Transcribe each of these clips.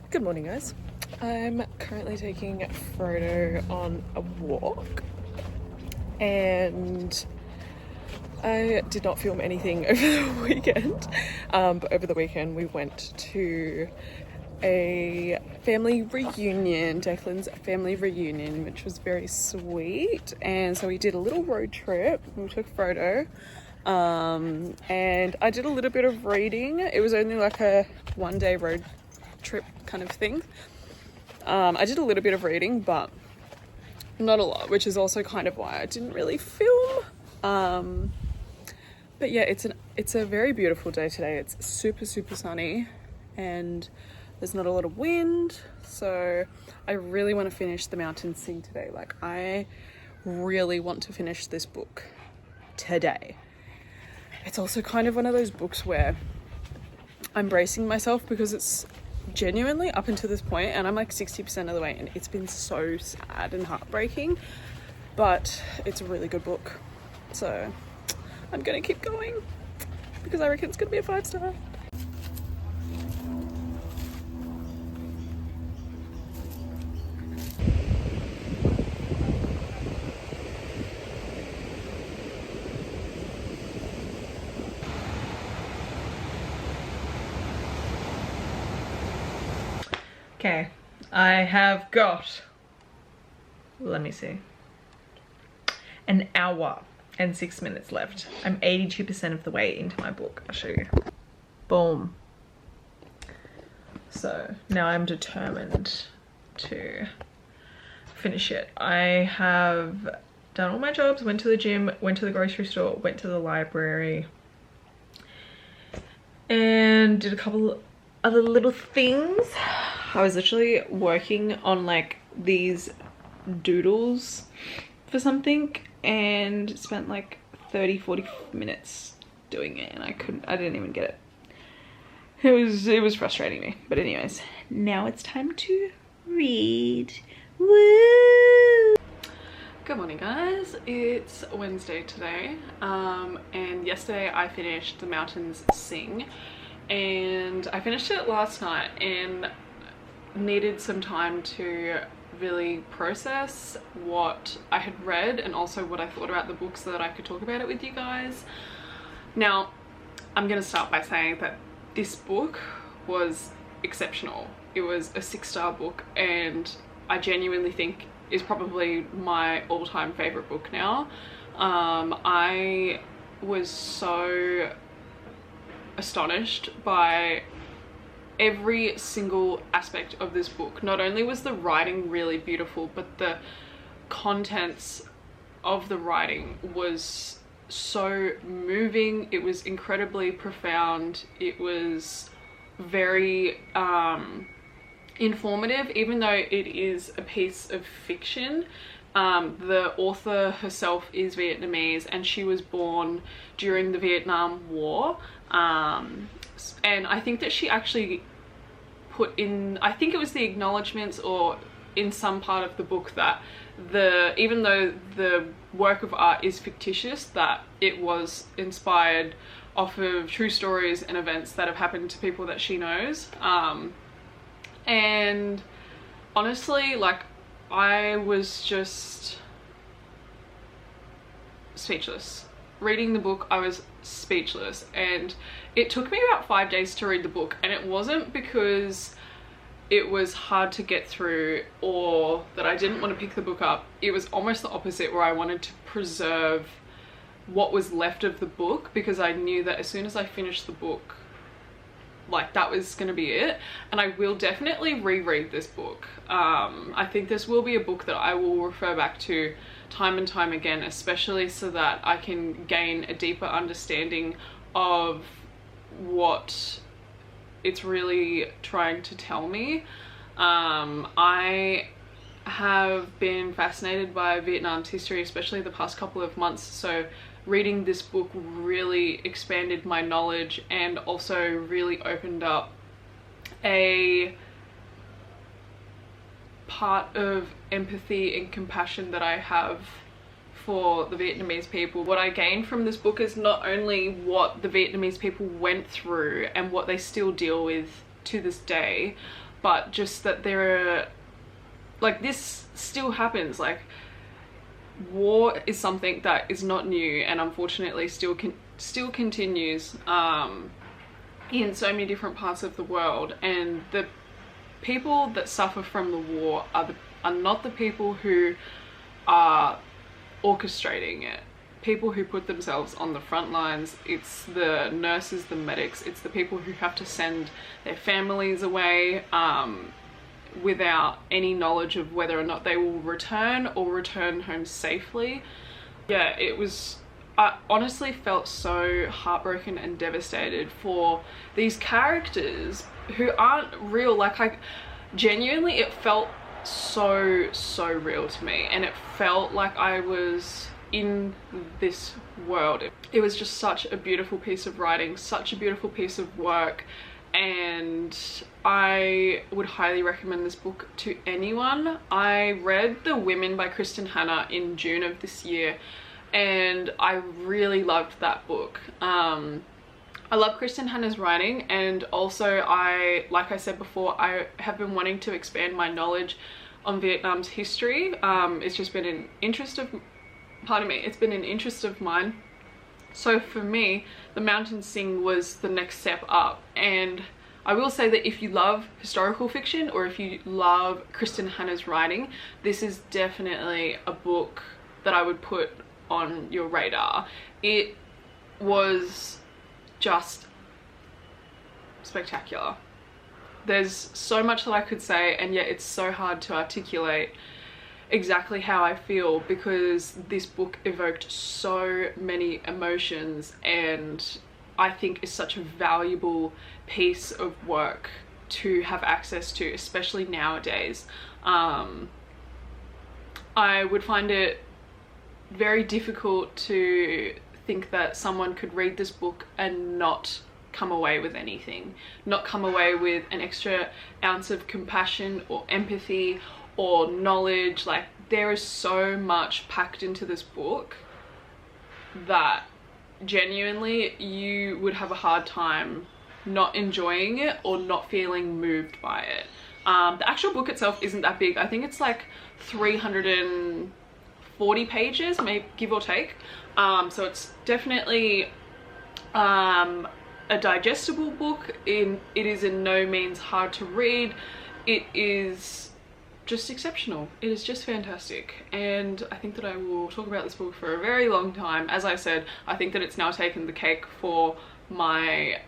Good morning, guys. I'm currently taking Frodo on a walk, and I did not film anything over the weekend, but over the weekend we went to a family reunion, Declan's family reunion, which was very sweet. And so we did a little road trip. We took Frodo, and I did a little bit of reading. It was only like a one-day road trip kind of thing. I did a little bit of reading, but not a lot, which is also kind of why I didn't really film. But yeah, it's a very beautiful day today. It's super sunny, and there's not a lot of wind, so I really want to finish The Mountain Sing today. Like, I really want to finish this book today. It's also kind of one of those books where I'm bracing myself because it's genuinely up until this point, and I'm like 60% of the way, and it's been so sad and heartbreaking, but it's a really good book, so I'm gonna keep going because I reckon it's gonna be a 5-star. Okay, I have got, let me see, an hour and 6 minutes left. I'm 82% of the way into my book. I'll show you. Boom. So now I'm determined to finish it. I have done all my jobs, went to the gym, went to the grocery store, went to the library, and did a couple other little things. I was literally working on like these doodles for something and spent like 30-40 minutes doing it, and I didn't even get it. It was frustrating me. But anyways, now it's time to read. Woo! Good morning, guys. It's Wednesday today, and yesterday I finished The Mountains Sing, and I finished it last night and needed some time to really process what I had read and also what I thought about the book so that I could talk about it with you guys. Now, I'm gonna start by saying that this book was exceptional. It was a 6-star book, and I genuinely think is probably my all-time favorite book now. I was so astonished by every single aspect of this book. Not only was the writing really beautiful, but the contents of the writing was so moving. It was incredibly profound. It was very informative, even though it is a piece of fiction. The author herself is Vietnamese, and she was born during the Vietnam War. And I think that she actually put in, I think it was the acknowledgements or in some part of the book, that even though the work of art is fictitious, that it was inspired off of true stories and events that have happened to people that she knows. And honestly, like, I was just speechless. Reading the book, I was speechless, and it took me about 5 days to read the book, and it wasn't because it was hard to get through or that I didn't want to pick the book up. It was almost the opposite, where I wanted to preserve what was left of the book, because I knew that as soon as I finished the book, like, that was gonna be it. And I will definitely reread this book. I think this will be a book that I will refer back to time and time again, especially so that I can gain a deeper understanding of what it's really trying to tell me. I have been fascinated by Vietnam's history, especially the past couple of months, so reading this book really expanded my knowledge and also really opened up a part of empathy and compassion that I have for the Vietnamese people. What I gained from this book is not only what the Vietnamese people went through and what they still deal with to this day, but just that there are, like, this still happens. Like, war is something that is not new, and unfortunately still continues in so many different parts of the world. And the people that suffer from the war are not the people who are orchestrating it. People who put themselves on the front lines. It's the nurses, the medics, it's the people who have to send their families away without any knowledge of whether or not they will return or return home safely. Yeah, I honestly felt so heartbroken and devastated for these characters who aren't real. Like, genuinely, it felt so real to me, and it felt like I was in this world. It was just such a beautiful piece of writing, such a beautiful piece of work, and I would highly recommend this book to anyone. I read The Women by Kristen Hanna in June of this year, and I really loved that book. I love Kristen Hanna's writing, and also like I said before, I have been wanting to expand my knowledge on Vietnam's history. It's just been an interest of, it's been an interest of mine. So for me, The Mountains Sing was the next step up. And I will say that if you love historical fiction, or if you love Kristen Hanna's writing, this is definitely a book that I would put on your radar. It was just spectacular. There's so much that I could say, and yet it's so hard to articulate exactly how I feel, because this book evoked so many emotions, and I think is such a valuable piece of work to have access to, especially nowadays. I would find it very difficult to think that someone could read this book and not come away with anything, not come away with an extra ounce of compassion or empathy or knowledge. Like, there is so much packed into this book that genuinely you would have a hard time not enjoying it or not feeling moved by it. The actual book itself isn't that big. I think it's like 340 pages, maybe, give or take. So it's definitely a digestible book. It is in no means hard to read. It is just exceptional. It is just fantastic, and I think that I will talk about this book for a very long time. As I said, I think that it's now taken the cake for my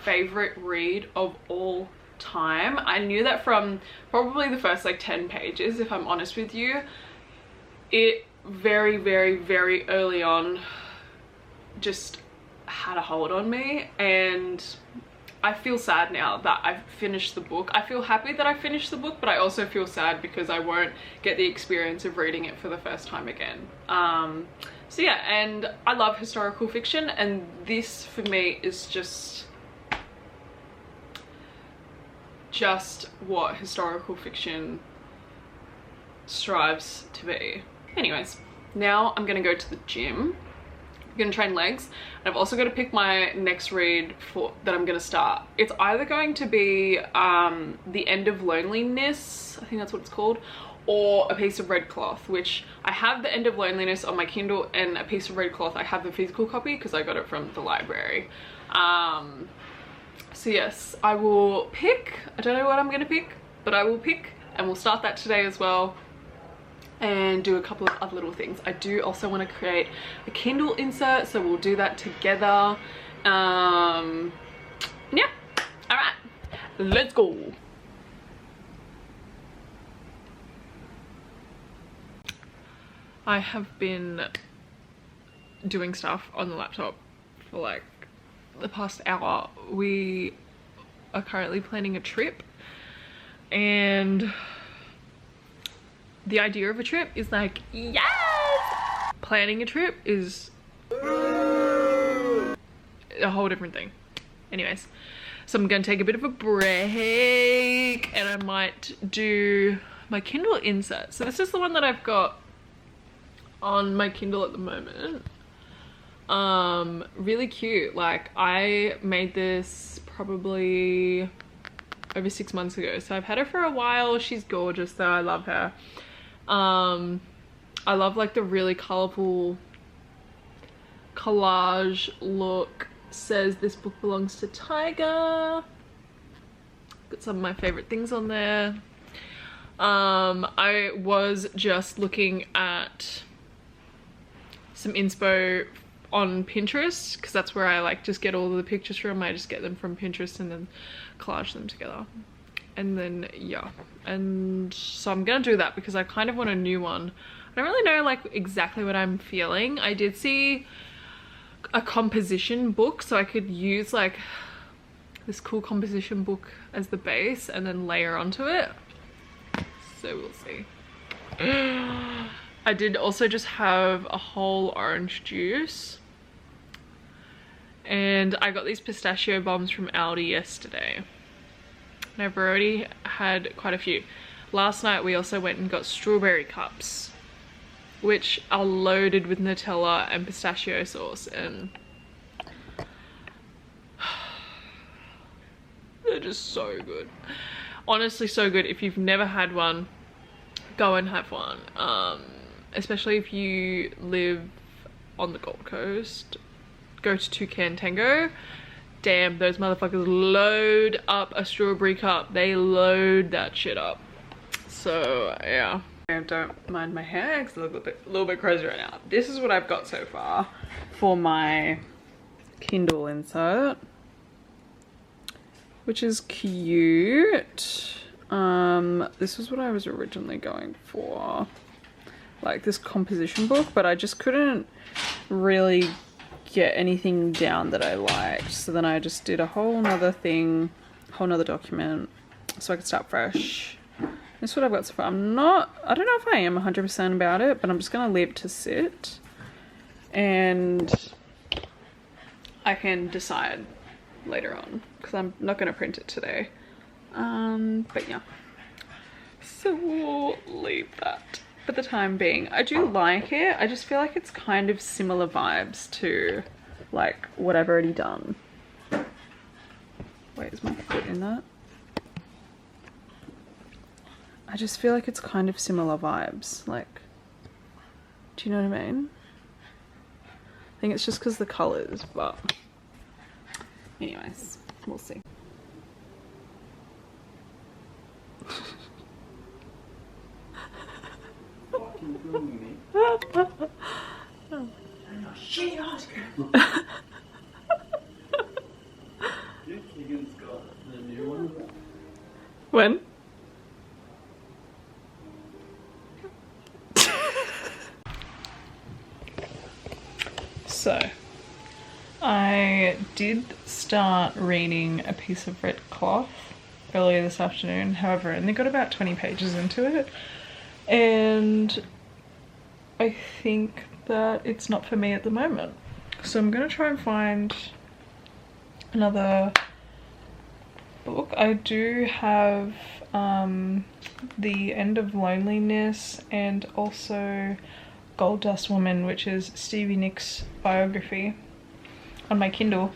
favorite read of all time. I knew that from probably the first like 10 pages, if I'm honest with you. It very early on just had a hold on me, and I feel sad now that I've finished the book. I feel happy that I finished the book, but I also feel sad because I won't get the experience of reading it for the first time again. So yeah, and I love historical fiction, and this for me is just what historical fiction strives to be. Anyways, now I'm gonna go to the gym. I'm gonna train legs, and I've also got to pick my next read that I'm gonna start. It's either going to be The End of Loneliness, I think that's what it's called, or A Piece of Red Cloth, which I have The End of Loneliness on my Kindle, and A Piece of Red Cloth I have the physical copy because I got it from the library. So yes, I will pick. I don't know what I'm gonna pick, but I will pick, and we'll start that today as well, and do a couple of other little things. I do also want to create a Kindle insert, so we'll do that together. Yeah, all right, let's go. I have been doing stuff on the laptop for like the past hour. We are currently planning a trip, and the idea of a trip is like, yes! Planning a trip is a whole different thing. Anyways, so I'm gonna take a bit of a break, and I might do my Kindle insert. So this is the one that I've got on my Kindle at the moment. Really cute. Like, I made this probably over 6 months ago. So I've had her for a while. She's gorgeous though. I love her. I love like the really colorful collage look. Says this book belongs to Tiger. Got some of my favorite things on there. I was just looking at some inspo on Pinterest because that's where I like just get all of the pictures from. I just get them from Pinterest and then collage them together. And then yeah, and so I'm gonna do that because I kind of want a new one. I don't really know like exactly what I'm feeling. I did see a composition book, so I could use like this cool composition book as the base and then layer onto it. So we'll see. I did also just have a whole orange juice. And I got these pistachio bombs from Aldi yesterday. And I've already had quite a few. Last night we also went and got strawberry cups, which are loaded with Nutella and pistachio sauce, and they're just so good. Honestly, so good. If you've never had one, go and have one. Especially if you live on the Gold Coast, go to Toucan Tango. Damn, those motherfuckers load up a strawberry cup. They load that shit up. So yeah. Don't mind my hair because it's a little bit crazy right now. This is what I've got so far for my Kindle insert, which is cute. This is what I was originally going for, like this composition book, but I just couldn't really get anything down that I liked. So then I just did a whole nother thing, whole nother document, so I could start fresh. This is what I've got so far. I don't know if I am 100% about it, but I'm just gonna leave it to sit and I can decide later on because I'm not gonna print it today. But yeah, so we'll leave that for the time being. I do like it. I just feel like it's kind of similar vibes to like what I've already done. Wait, is my foot in that? I just feel like it's kind of similar vibes, like, do you know what I mean? I think it's just because the colours, but anyways, we'll see. Fucking filming me. Shit, Oscar. Keegan's got the new one. When? So, I did start reading A Piece of Red Cloth earlier this afternoon. However, I only got about 20 pages into it, and I think that it's not for me at the moment. So I'm gonna try and find another book. I do have The End of Loneliness and also Gold Dust Woman, which is Stevie Nicks' biography, on my Kindle.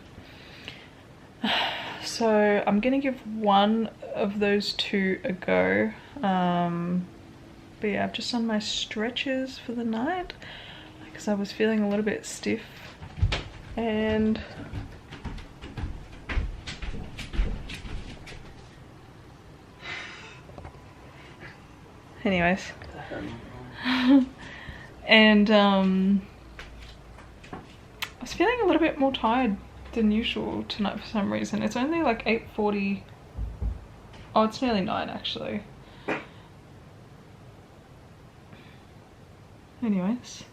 So I'm gonna give one of those two a go. But yeah, I've just done my stretches for the night because I was feeling a little bit stiff, and anyways. And I was feeling a little bit more tired than usual tonight for some reason. It's only like 8:40. Oh, it's nearly 9 actually. Anyways,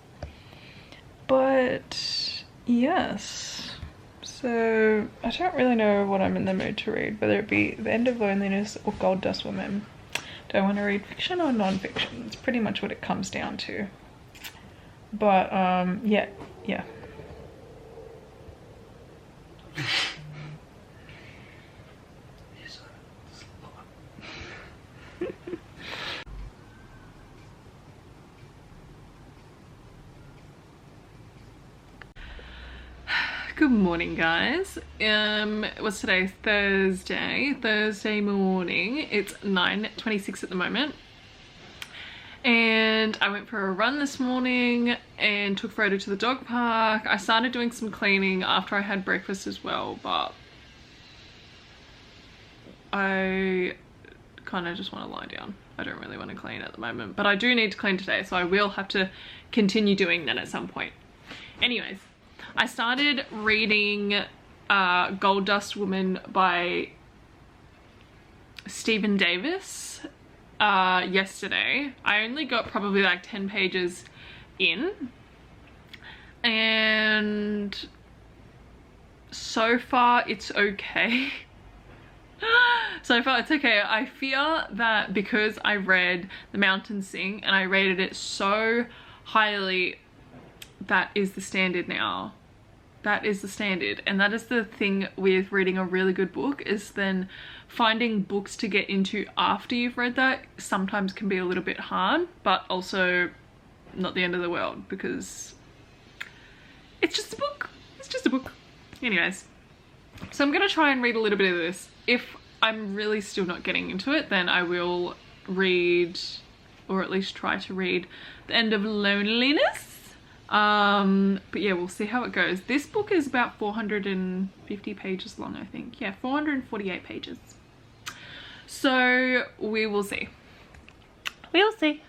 but yes, so I don't really know what I'm in the mood to read, whether it be The End of Loneliness or Gold Dust Woman. Do I want to read fiction or non-fiction? It's pretty much what it comes down to. But yeah. Good morning, guys. What's today? Thursday morning. It's 9:26 at the moment. And I went for a run this morning and took Frodo to the dog park. I started doing some cleaning after I had breakfast as well, but I kind of just want to lie down. I don't really want to clean at the moment, but I do need to clean today, so I will have to continue doing that at some point. Anyways, I started reading Gold Dust Woman by Stephen Davis yesterday. I only got probably like 10 pages in, and so far it's okay. So far it's okay. I fear that because I read The Mountains Sing and I rated it so highly, that is the standard now. That is the standard, and that is the thing with reading a really good book, is then finding books to get into after you've read that sometimes can be a little bit hard, but also not the end of the world, because it's just a book. It's just a book. Anyways, so I'm gonna try and read a little bit of this. If I'm really still not getting into it, then I will read, or at least try to read, The End of Loneliness. But yeah, we'll see how it goes. This book is about 450 pages long, I think. Yeah, 448 pages. So we will see. We will see.